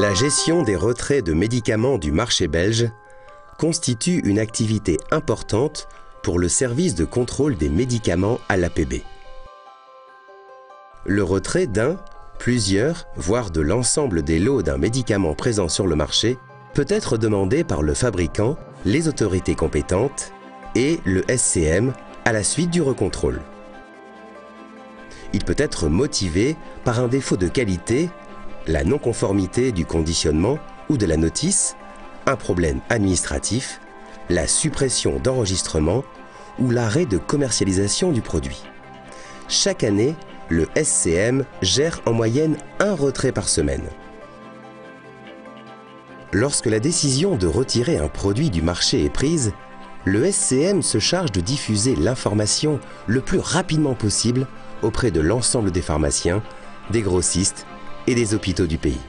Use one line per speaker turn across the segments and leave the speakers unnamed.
La gestion des retraits de médicaments du marché belge constitue une activité importante pour le service de contrôle des médicaments à l'APB. Le retrait d'un, plusieurs, voire de l'ensemble des lots d'un médicament présent sur le marché peut être demandé par le fabricant, les autorités compétentes et le SCM à la suite du recontrôle. Il peut être motivé par un défaut de qualité, la non-conformité du conditionnement ou de la notice, un problème administratif, la suppression d'enregistrement ou l'arrêt de commercialisation du produit. Chaque année, le SCM gère en moyenne un retrait par semaine. Lorsque la décision de retirer un produit du marché est prise, le SCM se charge de diffuser l'information le plus rapidement possible auprès de l'ensemble des pharmaciens, des grossistes et des hôpitaux du pays.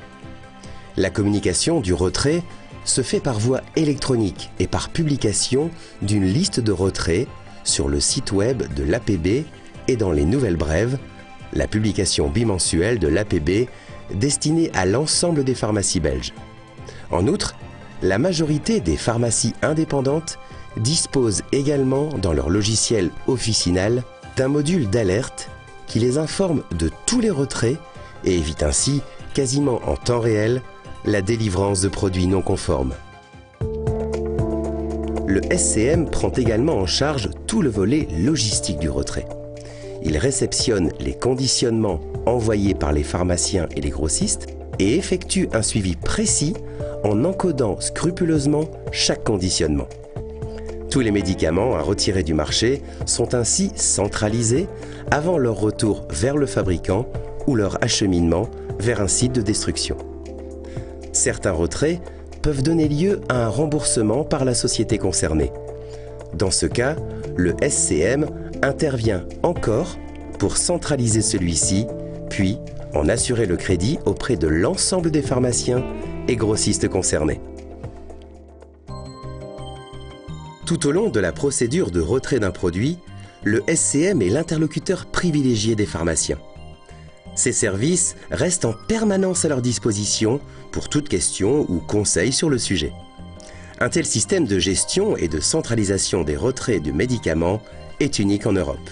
La communication du retrait se fait par voie électronique et par publication d'une liste de retraits sur le site web de l'APB et dans les nouvelles brèves, la publication bimensuelle de l'APB destinée à l'ensemble des pharmacies belges. En outre, la majorité des pharmacies indépendantes disposent également dans leur logiciel officinal d'un module d'alerte qui les informe de tous les retraits et évite ainsi, quasiment en temps réel, la délivrance de produits non conformes. Le SCM prend également en charge tout le volet logistique du retrait. Il réceptionne les conditionnements envoyés par les pharmaciens et les grossistes et effectue un suivi précis en encodant scrupuleusement chaque conditionnement. Tous les médicaments à retirer du marché sont ainsi centralisés avant leur retour vers le fabricant ou leur acheminement vers un site de destruction. Certains retraits peuvent donner lieu à un remboursement par la société concernée. Dans ce cas, le SCM intervient encore pour centraliser celui-ci, puis en assurer le crédit auprès de l'ensemble des pharmaciens et grossistes concernés. Tout au long de la procédure de retrait d'un produit, le SCM est l'interlocuteur privilégié des pharmaciens. Ces services restent en permanence à leur disposition pour toute question ou conseil sur le sujet. Un tel système de gestion et de centralisation des retraits de médicaments est unique en Europe.